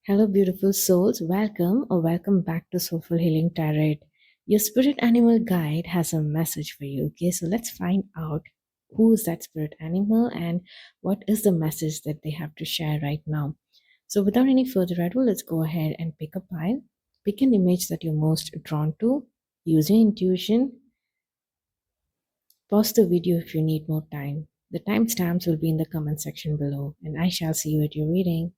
Hello, beautiful souls. Welcome or welcome back to Soulful Healing Tarot. Your spirit animal guide has a message for you. Okay, so let's find out who is that spirit animal and what is the message that they have to share right now. So, without any further ado, let's go ahead and pick a pile. Pick an image that you're most drawn to. Use your intuition. Pause the video if you need more time. The timestamps will be in the comment section below, and I shall see you at your reading.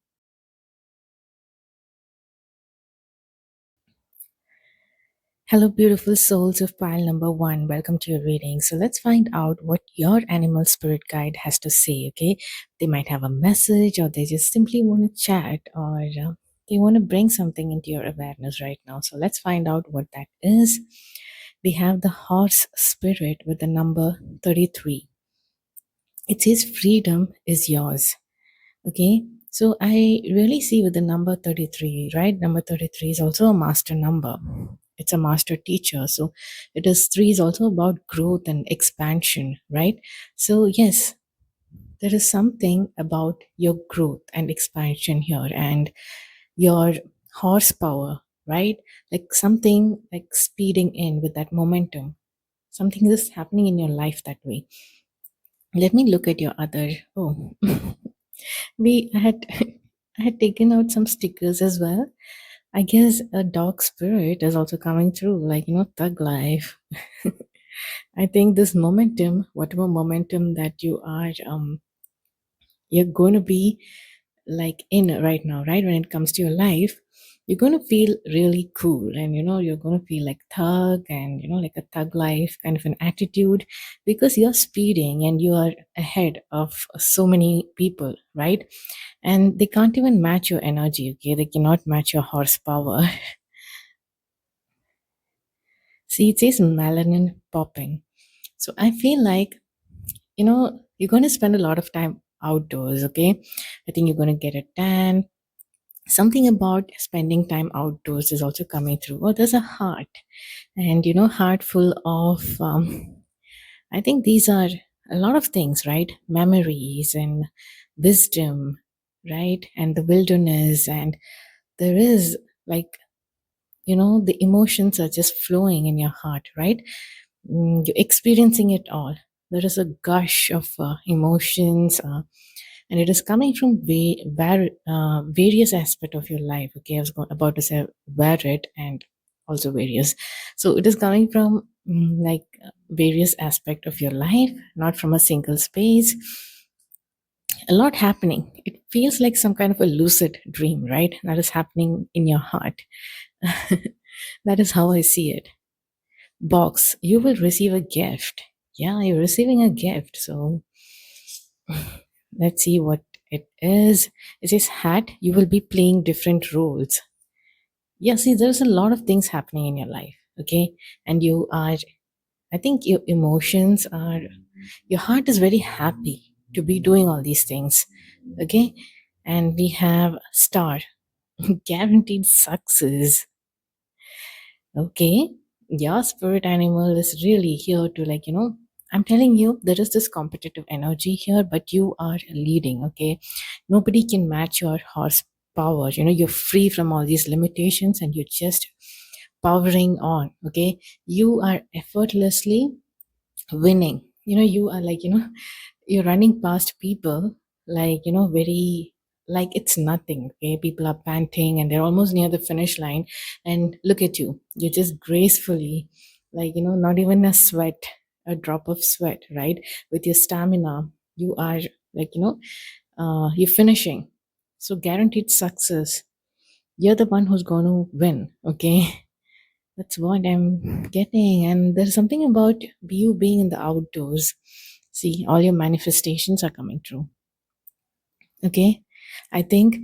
Hello, beautiful souls of pile number one. Welcome to your reading. So, let's find out what your animal spirit guide has to say. Okay, they might have a message, or they just simply want to chat, or they want to bring something into your awareness right now. So, let's find out what that is. We have the horse spirit with the number 33. It says, freedom is yours. Okay, so I really see with the number 33, right? Number 33 is also a master number. It's a master teacher. So it is three is also about growth and expansion, right? So, yes, there is something about your growth and expansion here and your horsepower, right? Like something like speeding in with that momentum. Something is happening in your life that way. Let me look at your other. Oh, we had I had taken out some stickers as well. I guess a dog spirit is also coming through, like thug life. I think this momentum, whatever momentum that you're going to be like in right now, right? When it comes to your life, you're going to feel really cool, and you're going to feel like thug, and like a thug life kind of an attitude, because you're speeding and you are ahead of so many people, right? And they can't even match your energy. Okay, they cannot match your horsepower. See, it says melanin popping. So I feel like you're going to spend a lot of time outdoors. Okay, I think you're going to get a tan. Something about spending time outdoors is also coming through. Oh, there's a heart, and heart full of I think these are a lot of things, right? Memories and wisdom, right? And the wilderness, and there is like the emotions are just flowing in your heart, right? You're experiencing it all. There is a gush of emotions, and it is coming from various aspect of your life. Okay, I was about to say varied and also various. So it is coming from like various aspect of your life, not from a single space. A lot happening. It feels like some kind of a lucid dream, right? That is happening in your heart. That is how I see it. Box, you will receive a gift. Yeah, you're receiving a gift. So let's see what it is. It says hat, you will be playing different roles. Yeah, see, there's a lot of things happening in your life. Okay. And you are, I think your emotions are, your heart is very happy to be doing all these things. Okay. And we have star, guaranteed success. Okay, your spirit animal is really here to, like, I'm telling you, there is this competitive energy here, but you are leading. Okay, nobody can match your horsepower. You're free from all these limitations and you're just powering on. Okay, you are effortlessly winning. You are like, you're running past people like, very, like it's nothing. Okay, people are panting and they're almost near the finish line, and look at you, you're just gracefully, like, not even a sweat, a drop of sweat, right? With your stamina, you are like, you're finishing. So guaranteed success, you're the one who's going to win. Okay, that's what I'm getting. And there's something about you being in the outdoors. See, all your manifestations are coming true. Okay. I think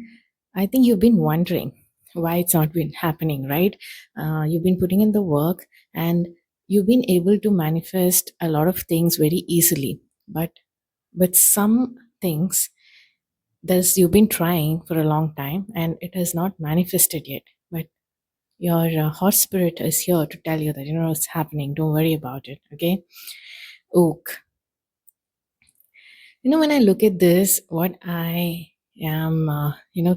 you've been wondering why it's not been happening, right? You've been putting in the work and you've been able to manifest a lot of things very easily. But some things, there's you've been trying for a long time and it has not manifested yet. But your horse spirit is here to tell you that it's happening. Don't worry about it. Okay. Oak. When I look at this, what I am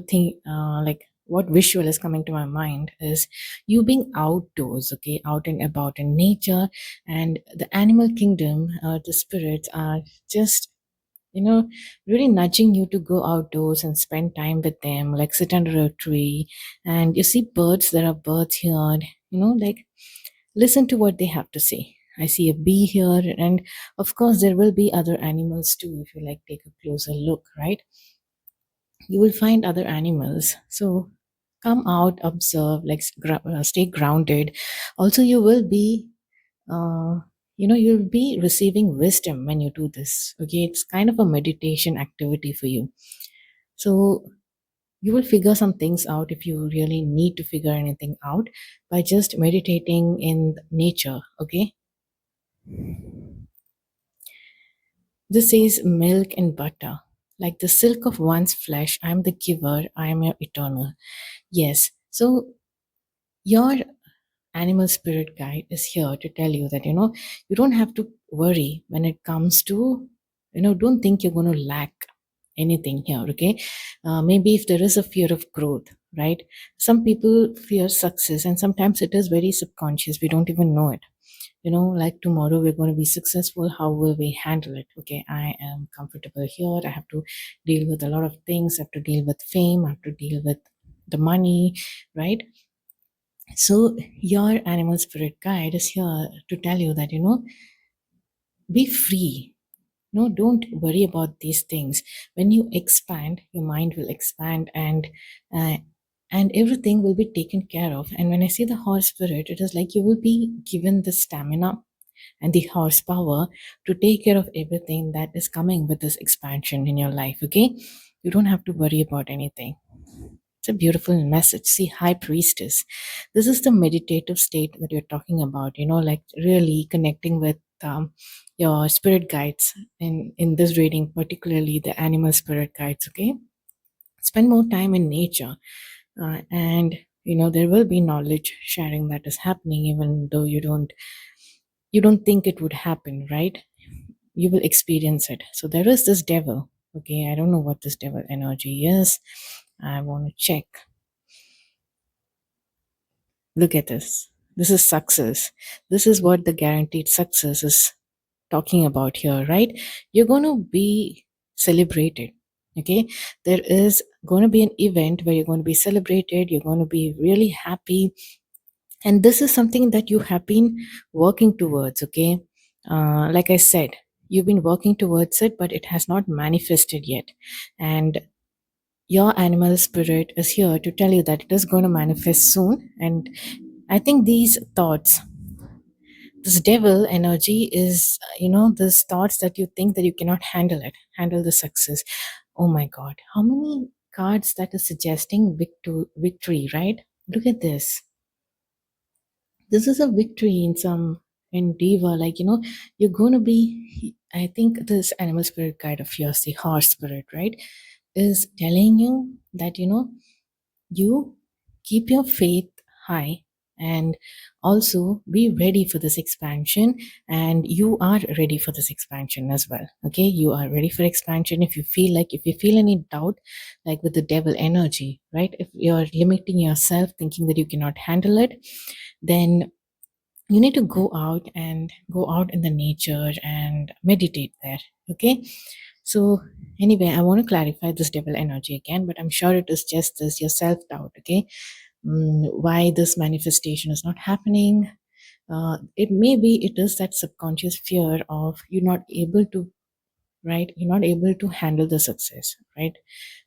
think like what visual is coming to my mind is you being outdoors, okay, out and about in nature, and the animal kingdom, the spirits are just, really nudging you to go outdoors and spend time with them, like sit under a tree. And you see birds, there are birds here, like listen to what they have to say. I see a bee here, and of course, there will be other animals too if you like take a closer look, right? You will find other animals. So come out, observe, like stay grounded. Also, you will be uh, you'll be receiving wisdom when you do this, okay? It's kind of a meditation activity for you. So you will figure some things out if you really need to figure anything out by just meditating in nature, okay? This says milk and butter, like the silk of one's flesh. I am the giver, I am your eternal. Yes, so your animal spirit guide is here to tell you that you don't have to worry when it comes to, don't think you're going to lack anything here, okay? Maybe if there is a fear of growth, right? Some people fear success, and sometimes it is very subconscious, we don't even know it. Like tomorrow we're going to be successful, how will we handle it? Okay, I am comfortable here, I have to deal with a lot of things, I have to deal with fame, I have to deal with the money, right? So your animal spirit guide is here to tell you that, be free. No, don't worry about these things. When you expand, your mind will expand, uh, and everything will be taken care of. And when I say the horse spirit, it is like you will be given the stamina and the horsepower to take care of everything that is coming with this expansion in your life. Okay, you don't have to worry about anything. It's a beautiful message. See, High Priestess. This is the meditative state that you're talking about, like really connecting with your spirit guides in this reading, particularly the animal spirit guides, okay? Spend more time in nature. And there will be knowledge sharing that is happening, even though you don't think it would happen, right? You will experience it. So there is this devil. Okay, I don't know what this devil energy is. I want to check. Look at this. This is success. This is what the guaranteed success is talking about here, right? You're going to be celebrated. Okay, there is going to be an event where you're going to be celebrated, you're going to be really happy, and this is something that you have been working towards, okay? Like I said, you've been working towards it, but it has not manifested yet. And your animal spirit is here to tell you that it is going to manifest soon. And I think these thoughts, this devil energy is, these thoughts that you think that you cannot handle the success. Oh my God, how many cards that is suggesting victory, right? Look at this. This is a victory in some endeavor, like you're going to be, I think this animal spirit guide of yours, the horse spirit, right, is telling you that you keep your faith high, and also be ready for this expansion. And you are ready for this expansion as well, okay? You are ready for expansion. If you feel any doubt, like with the devil energy, right, if you're limiting yourself thinking that you cannot handle it, then you need to go out in the nature and meditate there, okay? So anyway, I want to clarify this devil energy again, but I'm sure it is just this your self-doubt, okay? Why this manifestation is not happening. It maybe it is that subconscious fear of you're not able to, right, you're not able to handle the success, right?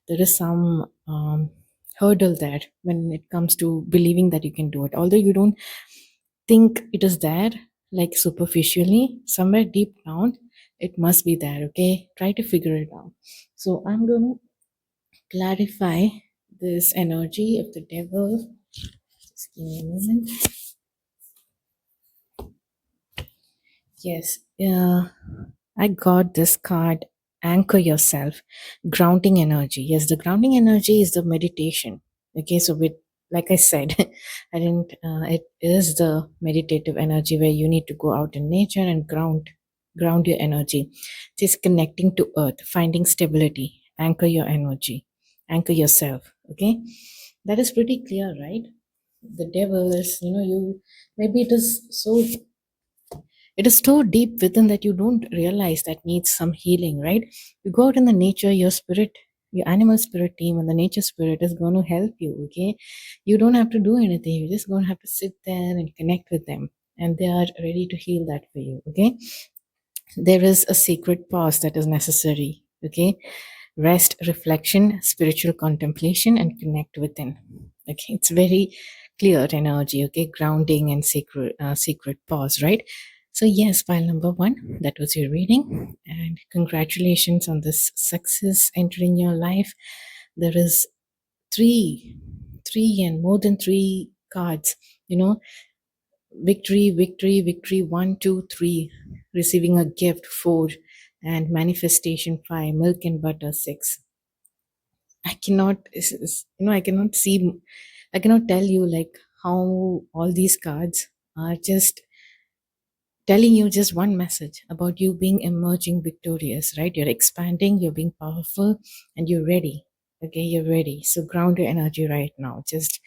There is some hurdle there when it comes to believing that you can do it, although you don't think it is there, like superficially, somewhere deep down, it must be there, okay? Try to figure it out. So I'm going to clarify this energy of the devil. Just give me a moment. Yes, I got this card, Anchor Yourself, Grounding Energy. Yes, the grounding energy is the meditation. Okay, so with, like I said, I didn't, it is the meditative energy where you need to go out in nature and ground your energy. Just connecting to earth, finding stability, anchor your energy, anchor yourself. Okay, That is pretty clear, right? The devil is, you maybe it is so deep within that you don't realize that needs some healing, right? You go out in the nature, your spirit, your animal spirit team and the nature spirit is going to help you, okay? You don't have to do anything. You're just going to have to sit there and connect with them, and they are ready to heal that for you, okay? There is a sacred pause that is necessary, okay? Rest, reflection, spiritual contemplation, and connect within. Okay, it's very clear energy, okay? Grounding and sacred pause, right? So, yes, file number one, that was your reading. And congratulations on this success entering your life. There is three, three, and more than three cards, you know, victory, victory, victory, one, two, three, receiving a gift, four, and manifestation, five, milk and butter, six. I cannot, I cannot see, I cannot tell you like how all these cards are just telling you just one message about you being emerging victorious, right? You're expanding, you're being powerful, and you're ready. Okay, you're ready. So ground your energy right now. Just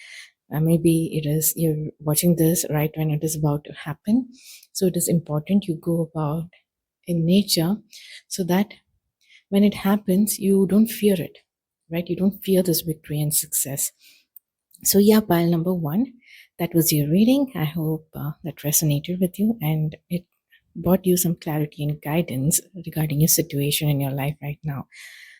maybe it is you're watching this right when it is about to happen. So it is important you go about in nature so that when it happens, you don't fear it, right? You don't fear this victory and success. So, yeah, pile number one, that was your reading. I hope that resonated with you and it brought you some clarity and guidance regarding your situation in your life right now.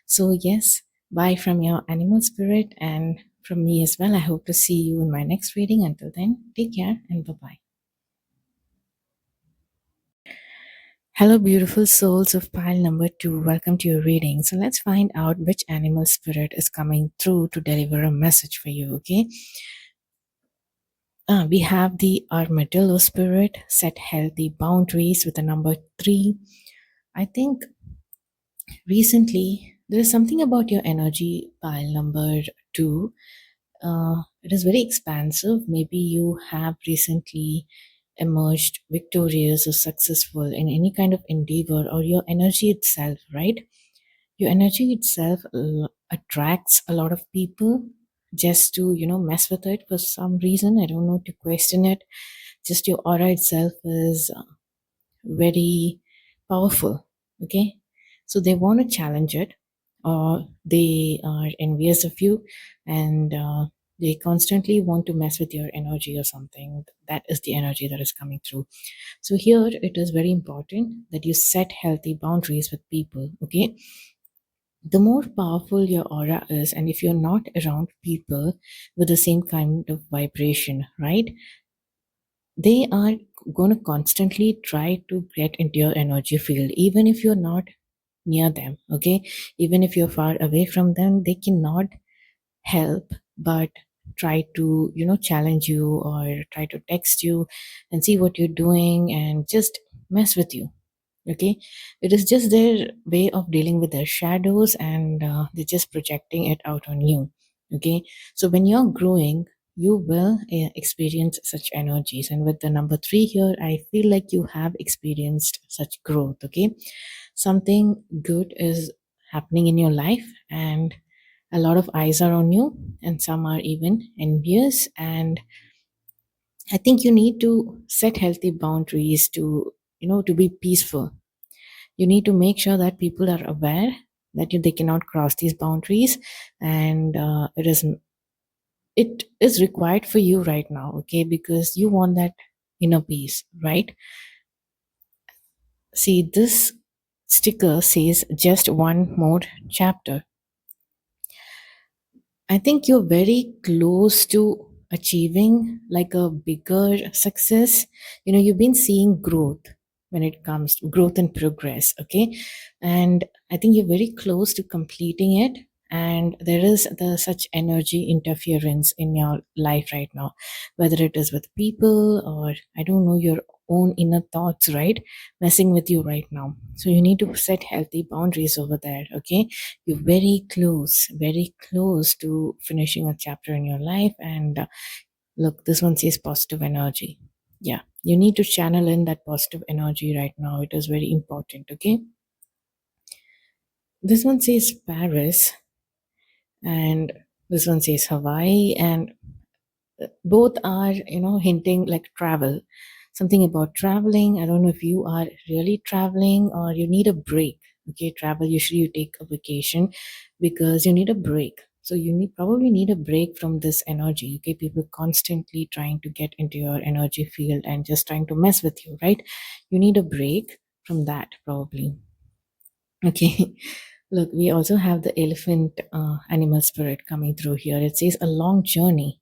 So, yes, bye from your animal spirit and from me as well. I hope to see you in my next reading. Until then, take care and bye bye. Hello, beautiful souls of pile number two. Welcome to your reading. So, let's find out which animal spirit is coming through to deliver a message for you, okay? We have the armadillo spirit, set healthy boundaries with the number three. I think recently there is something about your energy pile number two. It is very expansive. Maybe you have recently emerged victorious or successful in any kind of endeavor, or your energy itself, right? Your energy itself attracts a lot of people just to, mess with it for some reason. I don't know, to question it. Just your aura itself is very powerful, okay? So they want to challenge it, or they are envious of you, and they constantly want to mess with your energy or something. That is the energy that is coming through. So here it is very important that you set healthy boundaries with people, okay? The more powerful your aura is, and if you're not around people with the same kind of vibration, right, they are going to constantly try to get into your energy field, even if you're not near them, okay? Even if you're far away from them, they cannot help but try to, challenge you or try to text you and see what you're doing and just mess with you, okay? It is just their way of dealing with their shadows, and they're just projecting it out on you, okay? So when you're growing, you will experience such energies, and with the number three here, I feel like you have experienced such growth, okay? Something good is happening in your life, and a lot of eyes are on you, and some are even envious. And I think you need to set healthy boundaries to, to be peaceful. You need to make sure that people are aware that they cannot cross these boundaries, and it is required for you right now, okay? Because you want that inner peace, right? See, this sticker says just one more chapter. I think you're very close to achieving like a bigger success. You've been seeing growth when it comes to growth and progress, okay? And I think you're very close to completing it. And there is the such energy interference in your life right now, whether it is with people or I don't know, your own inner thoughts, right? Messing with you right now. So you need to set healthy boundaries over there, okay? You're very close to finishing a chapter in your life. And look, this one says positive energy. Yeah, you need to channel in that positive energy right now. It is very important, okay? This one says Paris, and This one says Hawaii, and both are, hinting like travel, something about traveling. I don't know if you are really traveling or you need a break. Okay, travel, usually you take a vacation because you need a break. So you probably need a break from this energy. Okay, people constantly trying to get into your energy field and just trying to mess with you, right? You need a break from that, probably. Okay. Look, we also have the elephant animal spirit coming through here. It says a long journey.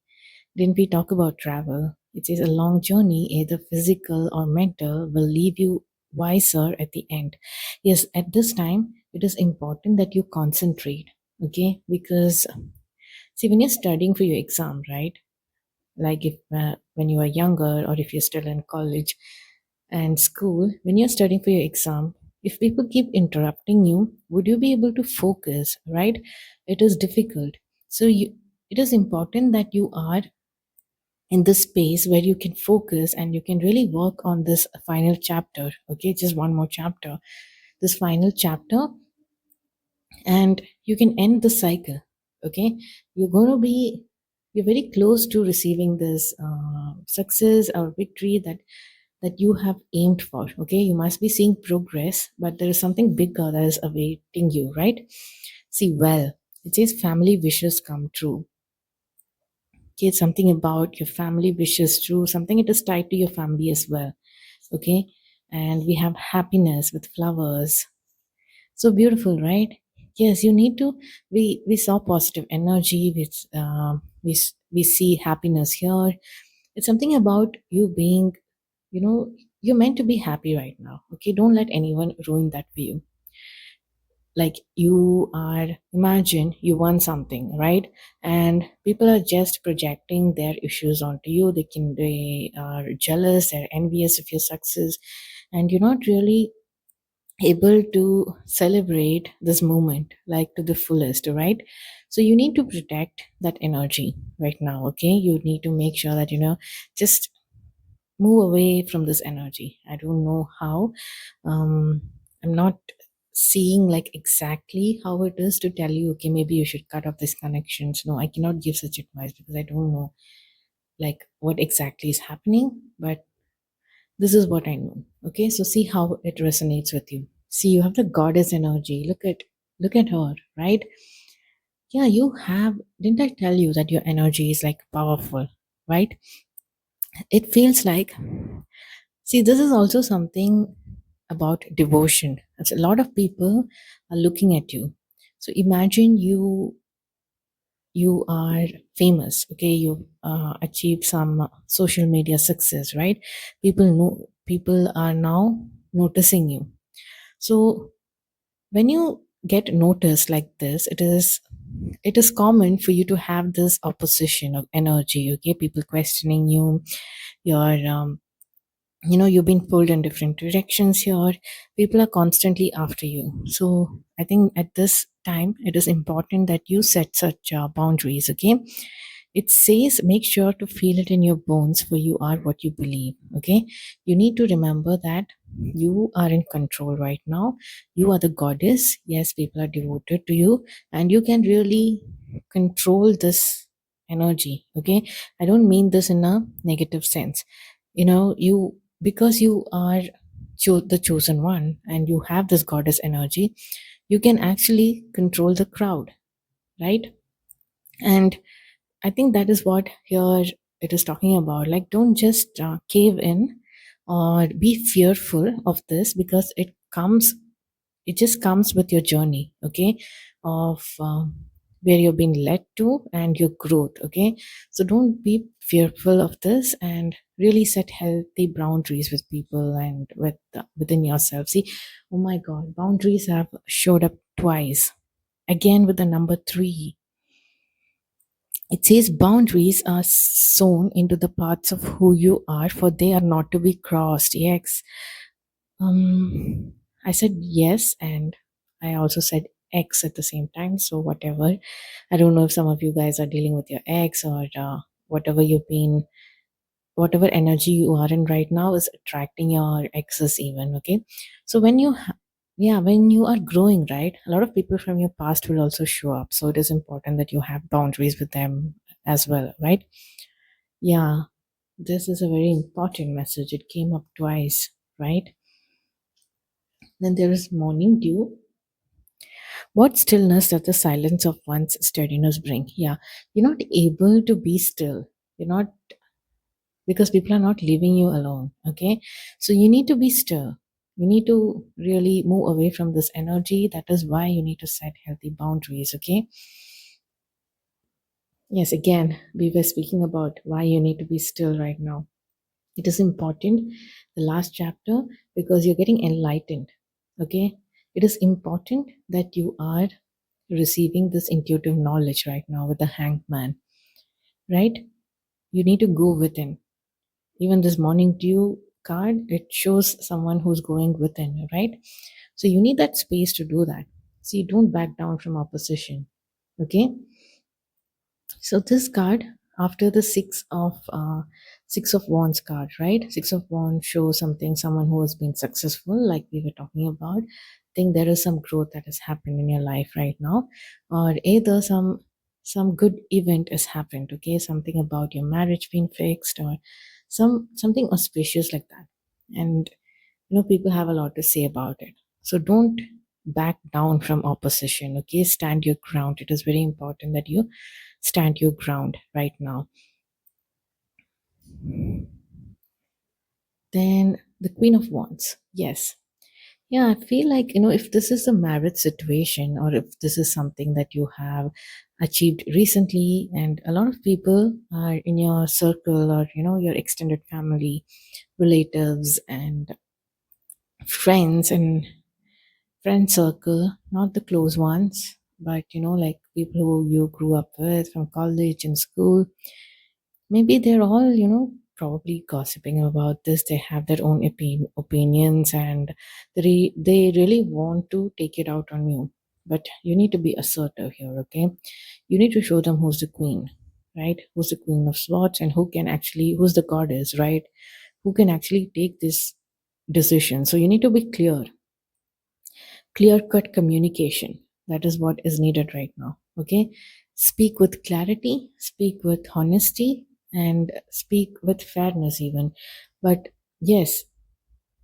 Didn't we talk about travel? It says a long journey, either physical or mental, will leave you wiser at the end. Yes, at this time, it is important that you concentrate, okay? Because, see, when you're studying for your exam, right? Like if when you are younger or if you're still in college and school, when you're studying for your exam, if people keep interrupting you, would you be able to focus, right? It is difficult. So it is important that you are in this space where you can focus and you can really work on this final chapter. Okay, just one more chapter, this final chapter, and you can end the cycle. Okay, you're going to be, you're very close to receiving this success or victory that you have aimed for. Okay, you must be seeing progress, but there is something bigger that is awaiting you, right? See, well, it says family wishes come true. Okay, it's something about your family wishes true, something it is tied to your family as well. Okay, and we have happiness with flowers. So beautiful, right? Yes, you need to. We saw positive energy. We see happiness here. It's something about you being, you know, you're meant to be happy right now. Okay, don't let anyone ruin that for you. Like you are, imagine you won something, right? And people are just projecting their issues onto you. They are jealous, they're envious of your success, and you're not really able to celebrate this moment like to the fullest, right? So you need to protect that energy right now. Okay, you need to make sure that just move away from this energy. I don't know how. I'm not seeing like exactly how it is to tell you, okay, maybe you should cut off these connections. No, I cannot give such advice because I don't know like what exactly is happening, but this is what I know. Okay, so see how it resonates with you. See, you have the goddess energy. Look at her, right? Yeah, you have. Didn't I tell you that your energy is like powerful, right? It feels like, see, this is also something about devotion. It's a lot of people are looking at you. So imagine you are famous. Okay, you achieved some social media success, right? People are now noticing you. So when you get noticed like this, it is common for you to have this opposition of energy. Okay, people questioning you, your you've been pulled in different directions here. People are constantly after you. So I think at this time it is important that you set such boundaries. Okay, it says make sure to feel it in your bones, for you are what you believe. Okay, you need to remember that you are in control right now. You are the goddess. Yes, people are devoted to you, and you can really control this energy. Okay, I don't mean this in a negative sense. You, because you are the chosen one and you have this goddess energy, you can actually control the crowd, right? And I think that is what here it is talking about. Like, don't just cave in or be fearful of this, because it just comes with your journey, okay, of where you're being led to and your growth. Okay, so don't be fearful of this, and really set healthy boundaries with people and within yourself. See, oh my god, boundaries have showed up twice, again with the number 3. It says boundaries are sown into the parts of who you are, for they are not to be crossed. Yes. I said yes, and I also said X at the same time. So whatever. I don't know if some of you guys are dealing with your ex, or whatever whatever energy you are in right now is attracting your exes even. Okay. So when you Yeah, when you are growing, right, a lot of people from your past will also show up. So it is important that you have boundaries with them as well, right? Yeah, this is a very important message. It came up twice, right? Then there is morning dew. What stillness does the silence of one's steadiness bring? Yeah, you're not able to be still. You're not, because people are not leaving you alone. Okay, so you need to be still. You need to really move away from this energy. That is why you need to set healthy boundaries. Okay. Yes, again, we were speaking about why you need to be still right now. It is important, the last chapter, because you're getting enlightened. Okay, it is important that you are receiving this intuitive knowledge right now with the hanged man, right? You need to go within. Even this morning dew card, it shows someone who's going within, right? So you need that space to do that. So you don't back down from opposition. Okay. So this card, after the six of wands card, right? Six of wands shows something, someone who has been successful, like we were talking about. I think there is some growth that has happened in your life right now, or either some good event has happened. Okay, something about your marriage being fixed, or something auspicious like that. And people have a lot to say about it. So don't back down from opposition. Okay, stand your ground. It is very important that you stand your ground right now. Then the Queen of Wands. Yes. Yeah, I feel like, if this is a marriage situation, or if this is something that you have achieved recently, and a lot of people are in your circle, or, your extended family, relatives, and friends, and friend circle, not the close ones, but, like people who you grew up with from college and school. Maybe they're all, probably gossiping about this. They have their own opinions, and they really want to take it out on you. But you need to be assertive here, okay? You need to show them who's the queen, right? Who's the queen of swords, and who's the goddess, right? Who can actually take this decision. So you need to be clear cut communication. That is what is needed right now. Okay. Speak with clarity, speak with honesty, and speak with fairness, even. But yes,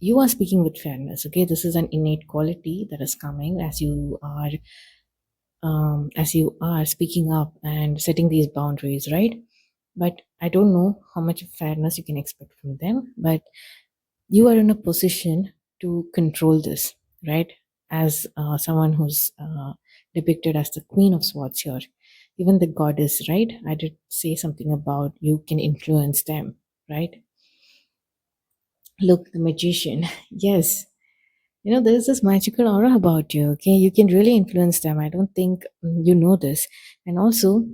you are speaking with fairness. Okay. This is an innate quality that is coming as you are speaking up and setting these boundaries, right? But I don't know how much fairness you can expect from them, but you are in a position to control this, right? As someone who's depicted as the Queen of Swords here, even the goddess, right? I did say something about you can influence them, right? Look, the magician. Yes, there's this magical aura about you. Okay, you can really influence them. I don't think you know this. And also,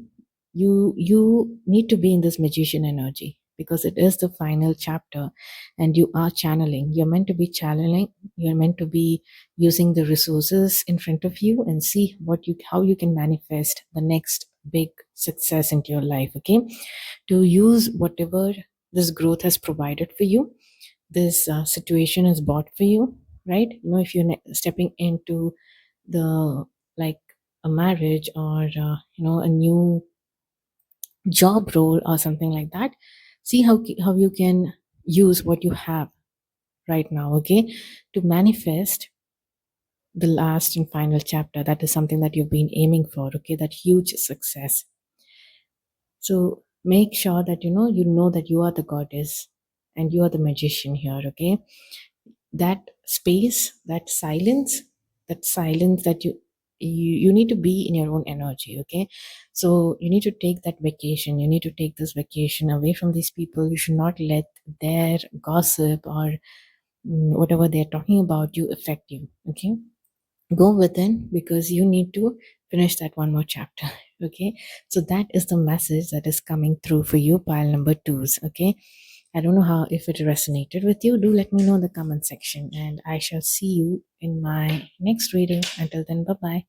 you need to be in this magician energy, because it is the final chapter, and you are channeling. You're meant to be channeling. You're meant to be using the resources in front of you, and see how you can manifest the next big success into your life. Okay, to use whatever this growth has provided for you, this situation is bought for you, right? If you're stepping into the, like, a marriage, or a new job role or something like that, see how you can use what you have right now, okay, to manifest the last and final chapter. That is something that you've been aiming for, okay, that huge success. So make sure that you know that you are the goddess, and you are the magician here, okay? That space, that silence that you need to be in your own energy, okay? So you need to take that vacation. You need to take this vacation away from these people. You should not let their gossip, or whatever they're talking about you, affect you, okay? Go within, because you need to finish that one more chapter. Okay, so that is the message that is coming through for you, pile number twos. Okay, I don't know how, if it resonated with you. Do let me know in the comment section, and I shall see you in my next reading. Until then, bye bye.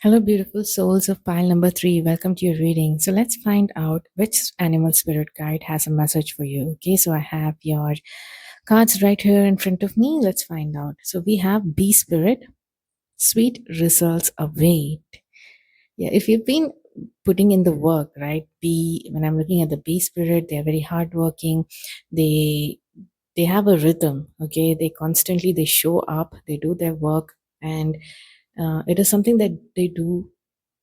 Hello, beautiful souls of pile number three. Welcome to your reading. So let's find out which animal spirit guide has a message for you. Okay, so I have your cards right here in front of me. Let's find out. So we have bee spirit, sweet results await. Yeah, if you've been putting in the work, right? Bee, when I'm looking at the bee spirit, they're very hardworking. They they have a rhythm. Okay, they show up, they do their work, and it is something that they do.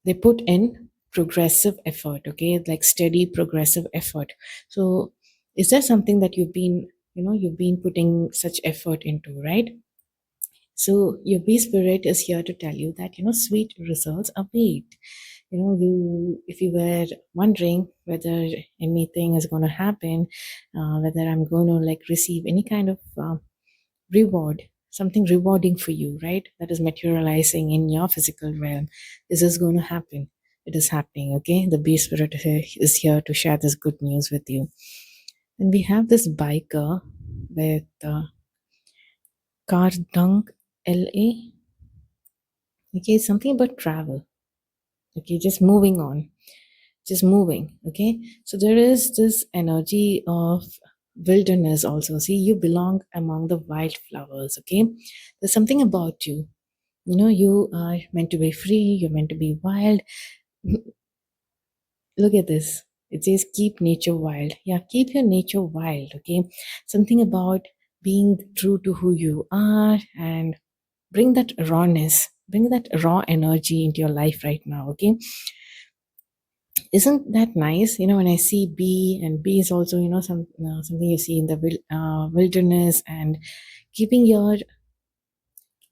They put in progressive effort. Okay, like steady progressive effort. So is there something that you've been putting such effort into, right? So your bee spirit is here to tell you that sweet results await. You if you were wondering whether anything is going to happen, whether I'm going to like receive any kind of reward, something rewarding for you, right? That is materializing in your physical realm. This is going to happen. It is happening. Okay, the bee spirit is here to share this good news with you. And we have this biker with Kardunk LA. Okay, something about travel. Okay, just moving on, just moving. Okay, so there is this energy of wilderness also. See, you belong among the wildflowers. Okay, there's something about you. You are meant to be free, you're meant to be wild. Look at this. It says keep nature wild. Yeah, keep your nature wild. Okay, something about being true to who you are and bring that rawness, bring that raw energy into your life right now. Okay, isn't that nice? When I see bee, and bee is also something you see in the wilderness, and keeping your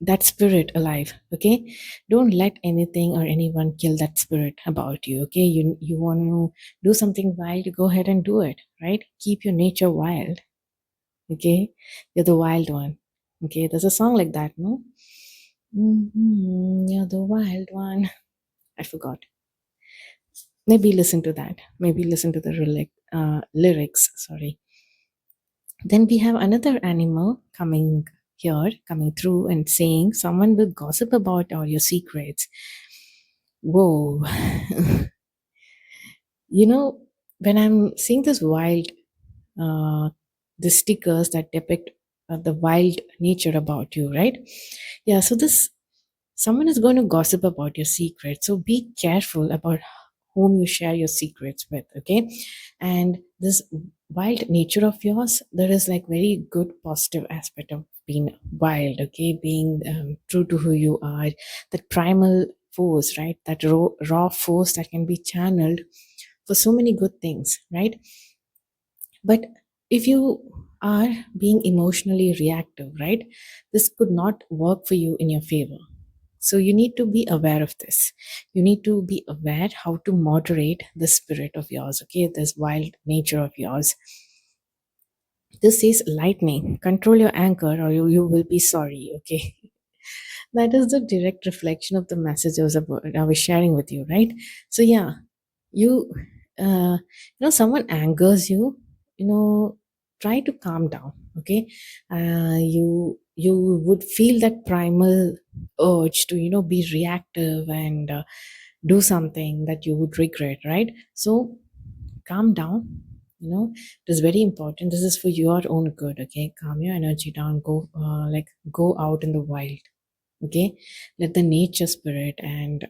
that spirit alive. Okay, don't let anything or anyone kill that spirit about you. Okay, you want to do something wild, you go ahead and do it, right? Keep your nature wild. Okay, you're the wild one. Okay, there's a song like that, no? You're the wild one. I forgot. Maybe listen to that. Maybe listen to the lyrics. Sorry. Then we have another animal coming here, coming through and saying someone will gossip about all your secrets. Whoa. When I'm seeing this wild, the stickers that depict the wild nature about you, right? Yeah, so this someone is going to gossip about your secrets. So be careful about whom you share your secrets with, okay? And this wild nature of yours, there is like very good positive aspect of being wild, okay? Being true to who you are, that primal force, right? That raw force that can be channeled for so many good things, right? But if you are being emotionally reactive, right, this could not work for you in your favor. So you need to be aware of this. You need to be aware how to moderate the spirit of yours, okay, this wild nature of yours. This is lightning. Control your anchor or you will be sorry, okay? That is the direct reflection of the message I was sharing with you, right? So yeah, you someone angers you, try to calm down. Okay, you would feel that primal urge to be reactive and do something that you would regret, right? So calm down. It is very important. This is for your own good. Okay, calm your energy down. Go out in the wild. Okay, let the nature spirit and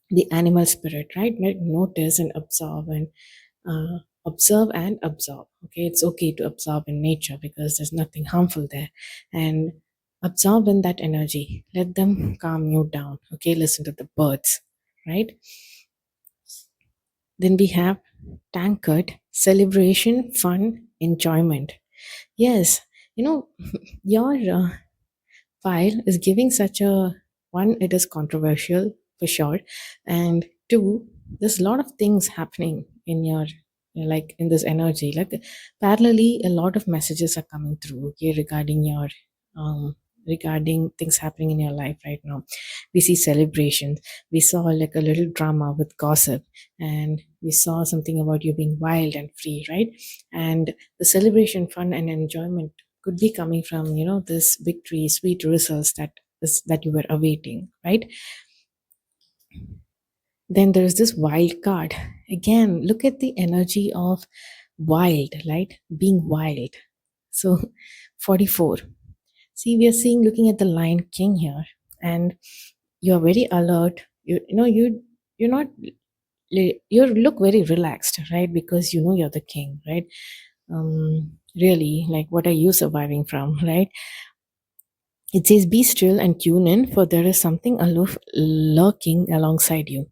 the animal spirit, right? Notice and observe and absorb. Okay, it's okay to absorb in nature because there's nothing harmful there, and absorb in that energy. Let them calm you down. Okay, listen to the birds, right? Then we have tankard, celebration, fun, enjoyment. Yes, you know your file is giving such a one, it is controversial for sure, and two, there's a lot of things happening in your like in this energy, like parallelly a lot of messages are coming through, okay, regarding your um regarding things happening in your life right now. We see celebrations, we saw like a little drama with gossip, and we saw something about you being wild and free, right? And the celebration, fun and enjoyment could be coming from this victory, sweet results that you were awaiting, right? Then there's this wild card. Again, look at the energy of wild, right? Being wild. So 44. See, we are seeing looking at the Lion King here, and you're very alert. You're not you look very relaxed, right? Because you know you're the king, right? Really, like what are you surviving from, right? It says, be still and tune in, for there is something aloof lurking alongside you.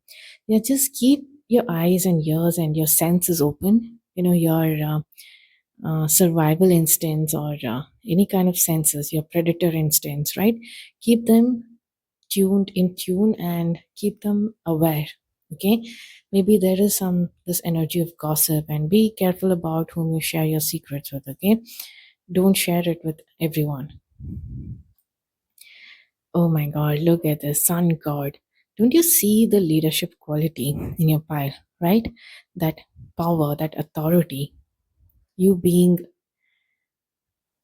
Yeah, just keep your eyes and ears and your senses open. Your survival instincts or any kind of senses, your predator instincts, right? Keep them tuned in tune and keep them aware. Okay, maybe there is some this energy of gossip, and be careful about whom you share your secrets with. Okay, don't share it with everyone. Oh my god, look at the sun god. Don't you see the leadership quality in your pile, right? That power, that authority, you being,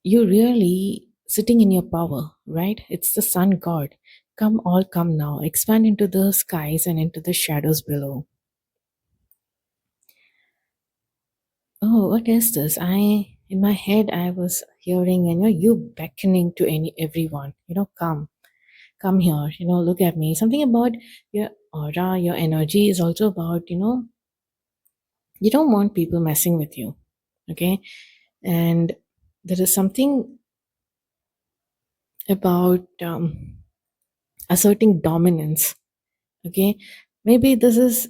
you really sitting in your power, right? It's the sun god. Come, all come now. Expand into the skies and into the shadows below. Oh, what is this? In my head, I was hearing, you beckoning to everyone. Come here, look at me. Something about your aura, your energy is also about, you don't want people messing with you. Okay. And there is something about asserting dominance. Okay. Maybe this is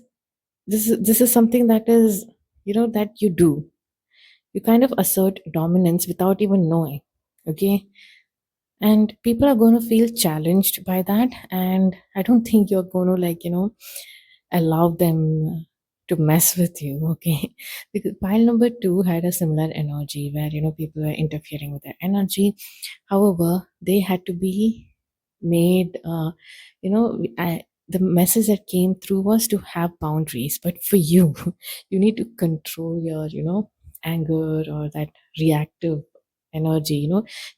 something that is, that you do. You kind of assert dominance without even knowing. Okay. And people are going to feel challenged by that, and I don't think you're going to, allow them to mess with you. Okay, because pile number 2 had a similar energy where people were interfering with their energy. However, they had to be made, the message that came through was to have boundaries. But for you, you need to control your anger or that reactive energy.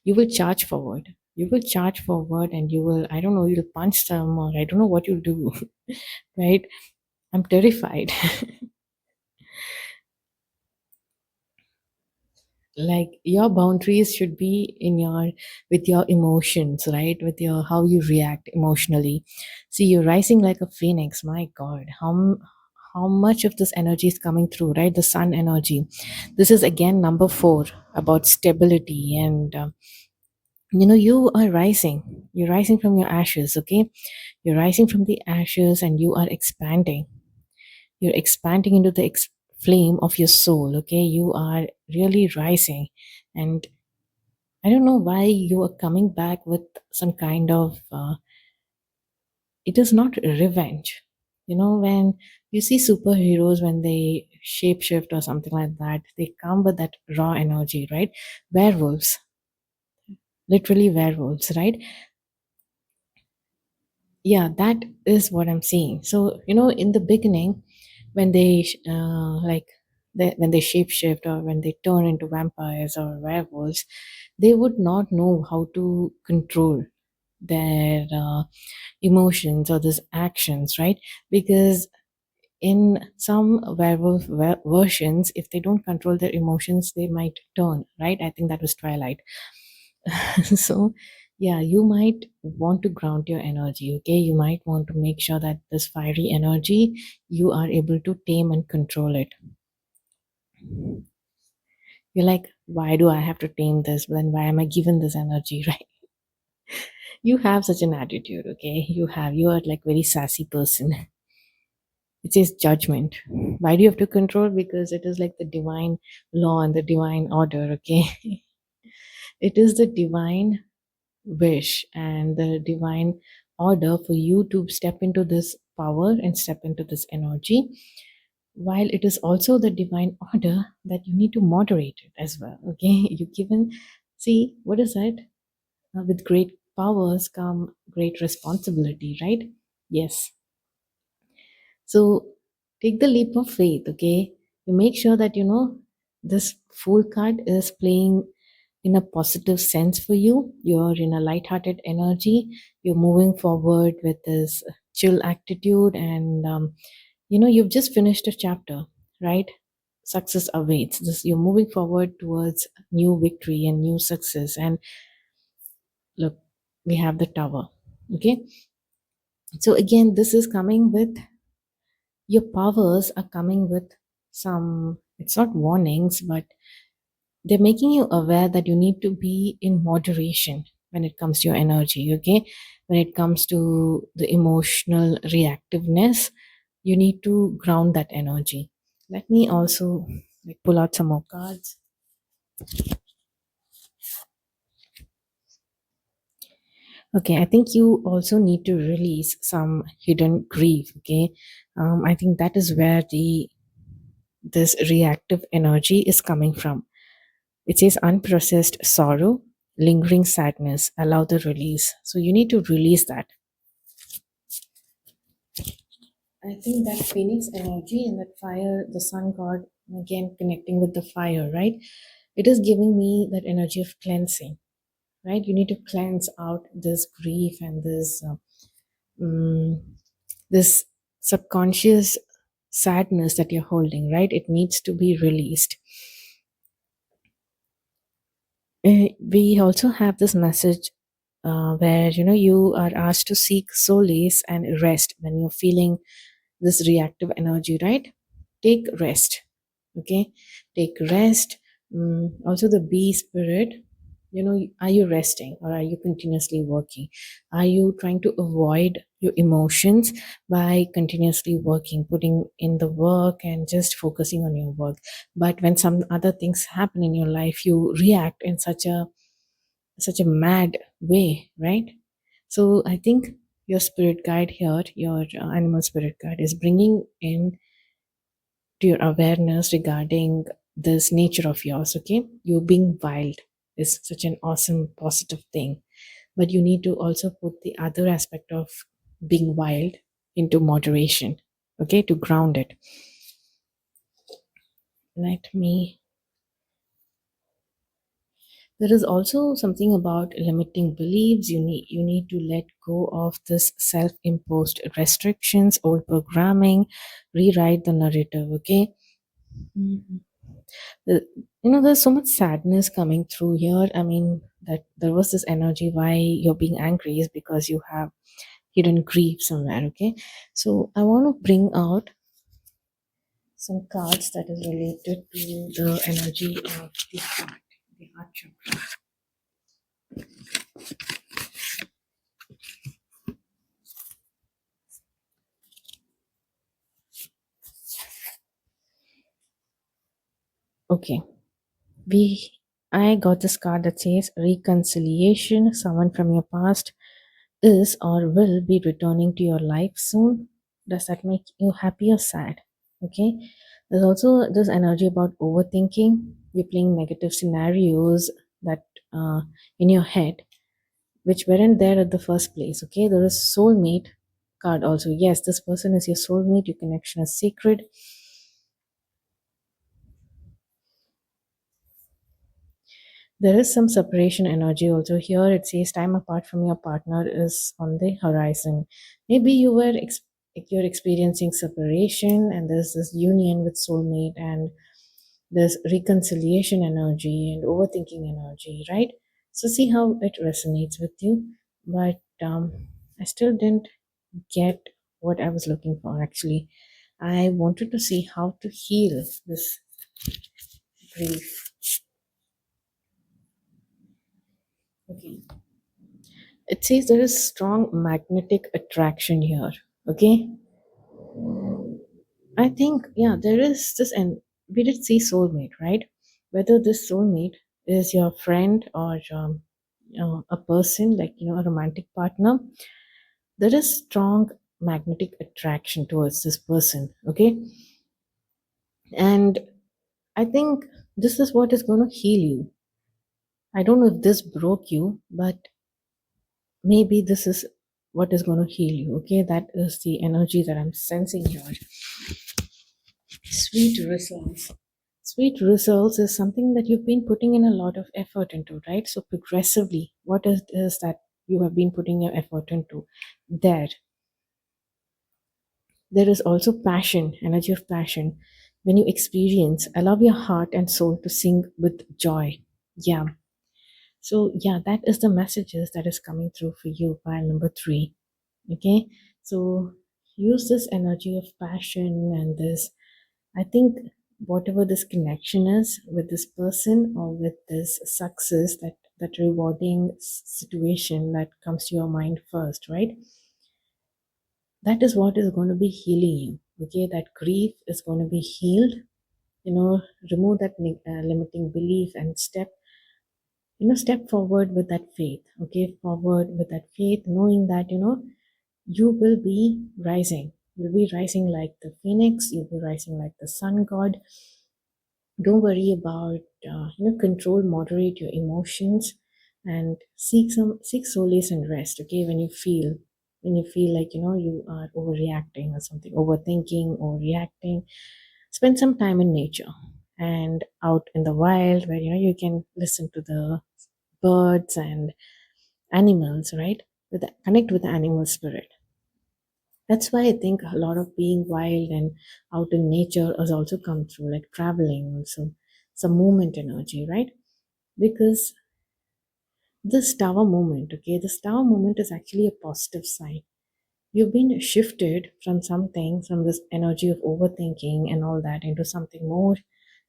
You will charge forward. You will charge forward, and you will, I don't know, you'll punch them, or I don't know what you'll do. Right? I'm terrified. Like, your boundaries should be in your, with your emotions, right? With your, how you react emotionally. See, you're rising like a phoenix. My god, how much of this energy is coming through, right? The sun energy. This is again number 4, about stability. And you are rising. You're rising from your ashes. Okay, you're rising from the ashes, and you are expanding. You're expanding into the flame of your soul. Okay, you are really rising. And I don't know why you are coming back with some kind of it is not revenge. When you see superheroes, when they shapeshift or something like that, they come with that raw energy, right? Werewolves, literally werewolves, right? Yeah, that is what I'm seeing. So in the beginning, when when they shapeshift, or when they turn into vampires or werewolves, they would not know how to control their emotions or these actions, right? Because in some werewolf versions, if they don't control their emotions, they might turn, right? I think that was Twilight. So yeah, you might want to ground your energy. Okay, you might want to make sure that this fiery energy, you are able to tame and control it. You're like, why do I have to tame this? Then why am I given this energy? Right? You have such an attitude. Okay, you are like very sassy person. It says judgment. Why do you have to control? Because it is like the divine law and the divine order. Okay, it is the divine wish and the divine order for you to step into this power and step into this energy, while it is also the divine order that you need to moderate it as well. Okay, you given, see, what is that? With great powers come great responsibility, right? Yes. So take the leap of faith. Okay, you make sure that this fool card is playing in a positive sense for you. You're in a light-hearted energy. You're moving forward with this chill attitude, and you've just finished a chapter, right? Success awaits. This You're moving forward towards new victory and new success. And look, we have the tower. Okay, so again, this is coming with your powers are coming with some. It's not warnings, but they're making you aware that you need to be in moderation when it comes to your energy. Okay, when it comes to the emotional reactiveness, you need to ground that energy. Let me also like pull out some more cards. Okay, I think you also need to release some hidden grief. Okay, I think that is where the this reactive energy is coming from. It says unprocessed sorrow, lingering sadness, allow the release. So you need to release that. I think that phoenix energy and that fire, the sun god, again connecting with the fire, right? It is giving me that energy of cleansing, right? You need to cleanse out this grief and mm, this subconscious sadness that you're holding, right? It needs to be released. We also have this message where you are asked to seek solace and rest when you're feeling this reactive energy, right? Take rest. Okay, take rest. Also the bee spirit, are you resting or are you continuously working? Are you trying to avoid your emotions by continuously working, putting in the work and just focusing on your work? But when some other things happen in your life, you react in such a mad way, right? So I think your spirit guide here, your animal spirit guide, is bringing in to your awareness regarding this nature of yours. Okay, you being wild is such an awesome positive thing, but you need to also put the other aspect of being wild into moderation, okay, to ground it. Let me There is also something about limiting beliefs. You need to let go of this self-imposed restrictions, old programming, rewrite the narrative. Okay. Mhm. Uh, there's so much sadness coming through here. I mean, that there was this energy why you're being angry is because you have hidden grief somewhere. Okay, so I want to bring out some cards that is related to the energy of the heart chakra. Okay, we I got this card that says reconciliation. Someone from your past is or will be returning to your life soon. Does that make you happy or sad? Okay, there's also this energy about overthinking. You're playing negative scenarios that in your head which weren't there at the first place. Okay, there is soulmate card also. Yes, this person is your soulmate. Your connection is sacred. There is some separation energy also here. It says time apart from your partner is on the horizon. Maybe you're experiencing separation, and there's this union with soulmate, and there's reconciliation energy and overthinking energy, right? So see how it resonates with you. But I still didn't get what I was looking for. Actually, I wanted to see how to heal this grief. Okay. It says there is strong magnetic attraction here. Okay, I think yeah, there is this, and we did see soulmate, right? Whether this soulmate is your friend or a person like a romantic partner, there is strong magnetic attraction towards this person. Okay, and I think this is what is going to heal you. I don't know if this broke you, but maybe this is what is going to heal you. Okay, that is the energy that I'm sensing here. Sweet results. Sweet results is something that you've been putting in a lot of effort into, right? So progressively, what is that you have been putting your effort into there? There is also passion, energy of passion. When you experience, allow your heart and soul to sing with joy. Yeah. So yeah, that is the messages that is coming through for you, pile number three. Okay. So use this energy of passion and this, I think, whatever this connection is with this person or with this success, that rewarding situation that comes to your mind first, right? That is what is going to be healing you. Okay, that grief is going to be healed. You know, remove that limiting belief and step forward with that faith. Okay, forward with that faith, knowing that you will be rising. You'll be rising like the phoenix. You'll be rising like the sun god. Don't worry about control, moderate your emotions, and seek solace and rest. Okay, when you feel like you are overreacting or something, overthinking or reacting, spend some time in nature and out in the wild, where you can listen to the birds and animals, right? Connect with the animal spirit. That's why I think a lot of being wild and out in nature has also come through, like traveling, also some movement energy, right? Because this tower movement, okay, this tower movement is actually a positive sign. You've been shifted from this energy of overthinking and all that into something more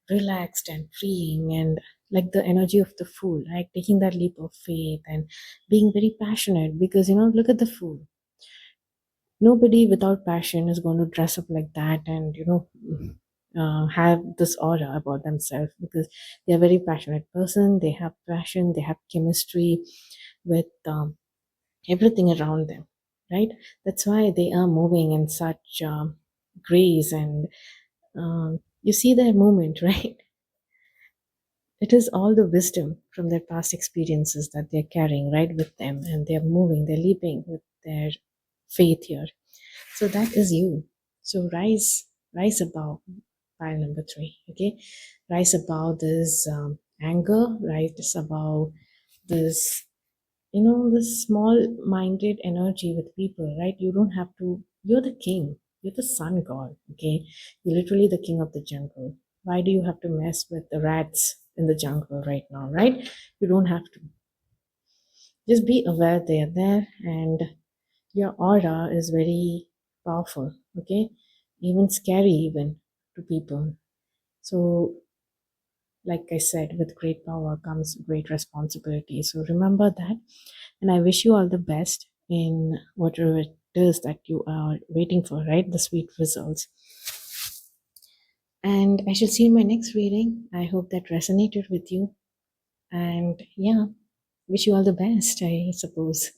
relaxed and freeing, and like the energy of the fool, like taking that leap of faith and being very passionate. Because look at the fool. Nobody without passion is going to dress up like that and have this aura about themselves, because they're a very passionate person. They have passion, they have chemistry with everything around them, right? That's why they are moving in such grace, and you see their movement, right? It is all the wisdom from their past experiences that they're carrying right with them, and they're moving, they're leaping with their faith here. So that is you. So rise above pile number three. Okay, rise above this anger, rise above this this small-minded energy with people, right? You don't have to. You're the king. You're the sun god. Okay, you're literally the king of the jungle. Why do you have to mess with the rats in the jungle right now, right? You don't have to. Just be aware they are there, and your aura is very powerful. Okay, even scary even to people. So, like I said, with great power comes great responsibility. So remember that, and I wish you all the best in whatever it is that you are waiting for, right? The sweet results. And I shall see you in my next reading. I hope that resonated with you. And yeah, wish you all the best, I suppose.